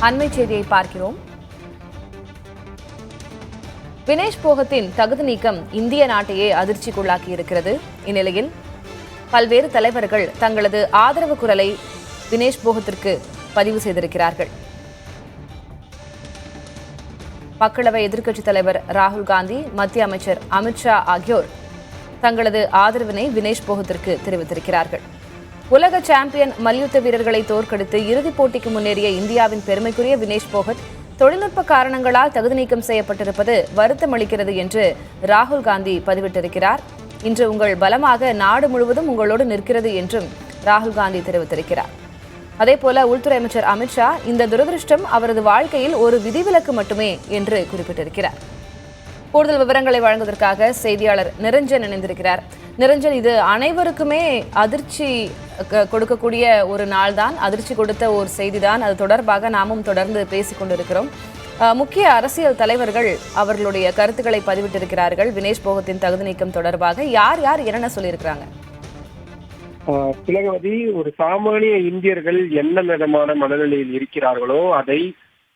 அண்மை செய்தியை பார்க்கிறோம். வினேஷ் போகத்தின் தகுதி நீக்கம் இந்திய நாட்டையே அதிர்ச்சிக்குள்ளாக்கி இருக்கிறது. இந்நிலையில் பல்வேறு தலைவர்கள் தங்களது ஆதரவு குரலை வினேஷ் போகத்திற்கு பதிவு செய்திருக்கிறார்கள். மக்களவை எதிர்க்கட்சித் தலைவர் ராகுல் காந்தி, மத்திய அமைச்சர் அமித்ஷா ஆகியோர் தங்களது ஆதரவினை வினேஷ் போகத்திற்கு தெரிவித்திருக்கிறார்கள். உலக சாம்பியன் மல்யுத்த வீரர்களை தோற்கடித்து இறுதிப் போட்டிக்கு முன்னேறிய இந்தியாவின் பெருமைக்குரிய வினேஷ் போகத் தொழில்நுட்ப காரணங்களால் தகுதி நீக்கம் செய்யப்பட்டிருப்பது வருத்தம் அளிக்கிறது என்று ராகுல் காந்தி பதிவிட்டிருக்கிறார். இன்று உங்கள் பலமாக நாடு முழுவதும் உங்களோடு நிற்கிறது என்றும் ராகுல் காந்தி தெரிவித்திருக்கிறார். அதேபோல உள்துறை அமைச்சர் அமித்ஷா இந்த துரதிருஷ்டம் அவரது வாழ்க்கையில் ஒரு விதிவிலக்கு மட்டுமே என்று குறிப்பிட்டிருக்கிறார். கூடுதல் விவரங்களை வழங்குவதற்காக செய்தியாளர் நிரஞ்சன் இணைந்திருக்கிறார். நிரஞ்சன், இது அனைவருக்குமே அதிர்ச்சி கொடுக்கக்கூடிய ஒரு நாள் தான், அதிர்ச்சி கொடுத்த ஒரு செய்திதான். அது தொடர்பாக நாமும் தொடர்ந்து பேசிக் கொண்டிருக்கிறோம். முக்கிய அரசியல் தலைவர்கள் அவர்களுடைய கருத்துக்களை பதிவிட்டிருக்கிறார்கள். வினேஷ் போகத்தின் தகுதி நீக்கம் தொடர்பாக யார் யார் என்னென்ன சொல்லியிருக்கிறாங்க? திலகவதி, ஒரு சாமானிய இந்தியர்கள் என்ன விதமான மனநிலையில் இருக்கிறார்களோ அதை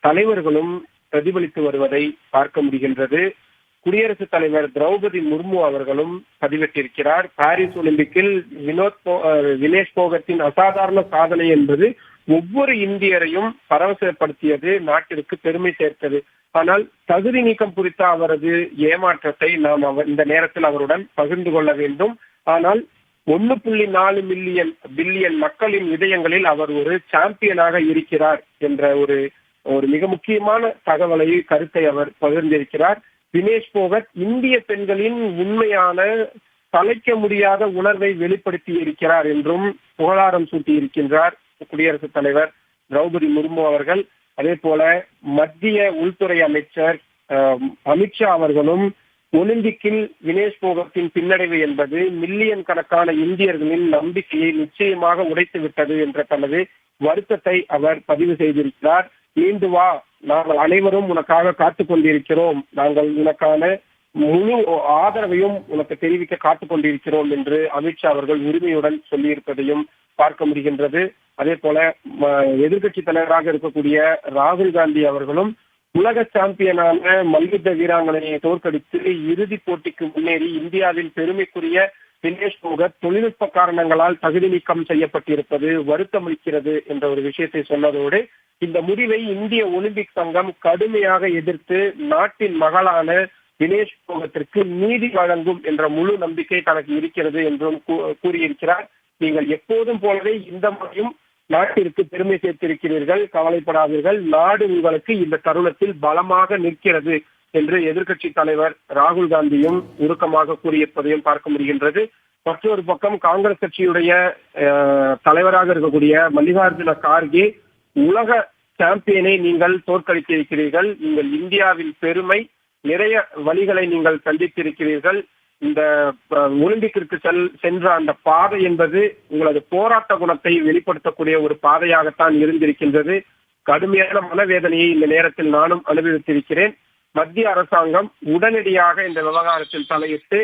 தலைவர்களும் பிரதிபலித்து வருவதை பார்க்க முடிகின்றது. குடியரசுத் தலைவர் திரௌபதி முர்மு அவர்களும் பதிவிட்டிருக்கிறார். பாரிஸ் ஒலிம்பிக்கில் வினேஷ் போகத்தின் அசாதாரண சாதனை என்பது ஒவ்வொரு இந்தியரையும் பரவசப்படுத்தியது, நாட்டிற்கு பெருமை சேர்த்தது. ஆனால் தகுதி நீக்கம் குறித்த அவரது ஏமாற்றத்தை நாம் இந்த நேரத்தில் அவருடன் பகிர்ந்து கொள்ள வேண்டும். ஆனால் 1.4 பில்லியன் மக்களின் இதயங்களில் அவர் ஒரு சாம்பியனாக இருக்கிறார் என்ற ஒரு மிக முக்கியமான கருத்தை அவர் பகிர்ந்திருக்கிறார். வினேஷ் போகத் இந்திய பெண்களின் உண்மையான தலைக்க முடியாத உணர்வை வெளிப்படுத்தி இருக்கிறார் என்றும் புகழாரம் சூட்டியிருக்கின்றார் குடியரசுத் தலைவர் திரௌபதி முர்மு அவர்கள். அதே போல மத்திய உள்துறை அமைச்சர் அமித்ஷா அவர்களும் ஒலிம்பிக்கில் வினேஷ் போகத்தின் பின்னடைவு என்பது மில்லியன் கணக்கான இந்தியர்களின் நம்பிக்கையை நிச்சயமாக உடைத்து விட்டது என்ற தனது வருத்தத்தை அவர் பதிவு செய்திருக்கிறார். மீண்டு வா, நாங்கள் அனைவரும் உனக்காக காத்துக் கொண்டிருக்கிறோம், நாங்கள் உனக்கான முழு ஆதரவையும் உனக்கு தெரிவிக்க காத்துக் கொண்டிருக்கிறோம் என்று அமித்ஷா அவர்கள் உரிமையுடன் சொல்லியிருப்பதையும் பார்க்க முடிகின்றது. அதே போல எதிர்கட்சி தலைவராக இருக்கக்கூடிய ராகுல் காந்தி அவர்களும் உலக சாம்பியனான மல்யுத்த வீராங்கனையை தோற்கடித்து இறுதிப் போட்டிக்கு முன்னேறி இந்தியாவின் பெருமைக்குரிய வினேஷ் போகத் தொழில்நுட்ப காரணங்களால் தகுதி நீக்கம் செய்யப்பட்டிருப்பது வருத்தம் அளிக்கிறது என்ற ஒரு விஷயத்தை சொன்னதோடு இந்த முடிவை இந்திய ஒலிம்பிக் சங்கம் கடுமையாக எதிர்த்து நாட்டின் மகளான வினேஷ் போகத்திற்கு நீதி வழங்கும் என்ற முழு நம்பிக்கை தனக்கு இருக்கிறது என்றும் கூறியிருக்கிறார். நீங்கள் எப்போதும் போலவே இந்த முறையும் நாட்டிற்கு பெருமை சேர்த்திருக்கிறீர்கள், கவலைப்படாதீர்கள், நாடு உங்களுக்கு இந்த தருணத்தில் பலமாக நிற்கிறது என்று எதிர்க்கட்சி தலைவர் ராகுல் காந்தியும் உருக்கமாக கூறியிருப்பதையும் பார்க்க முடிகின்றது. மற்றொரு பக்கம் காங்கிரஸ் கட்சியுடைய தலைவராக இருக்கக்கூடிய மல்லிகார்ஜுன கார்கே, உலக சாம்பியனை நீங்கள் தோற்கடித்திருக்கிறீர்கள், நீங்கள் இந்தியாவின் பெருமை, நிறைய வழிகளை நீங்கள் சந்தித்திருக்கிறீர்கள், இந்த ஒலிம்பிக்கிற்கு சென்ற அந்த பாதை என்பது உங்களது போராட்ட குணத்தை வெளிப்படுத்தக்கூடிய ஒரு பாதையாகத்தான் இருந்திருக்கின்றது. கடுமையான மனவேதனையை இந்த நேரத்தில் நானும் அனுபவித்திருக்கிறேன். மத்திய அரசாங்கம் உடனடியாக இந்த விவகாரத்தில் தலையிட்டு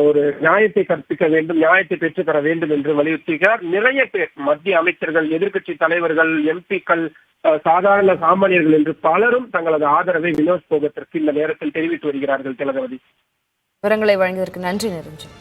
ஒரு நியாயத்தை கற்பிக்க வேண்டும், நியாயத்தை பெற்றுத்தர வேண்டும் என்று வலியுறுத்துகிறார். நிறைய பேர், மத்திய அமைச்சர்கள், எதிர்க்கட்சி தலைவர்கள், எம்பிக்கள், சாதாரண சாமானியர்கள் என்று பலரும் தங்களது ஆதரவை வினேஷ் போகத்திற்கு இந்த நேரத்தில் தெரிவித்து வருகிறார்கள். திலகவதி, விவரங்களை வழங்கியதற்கு நன்றி நிரஞ்சன்.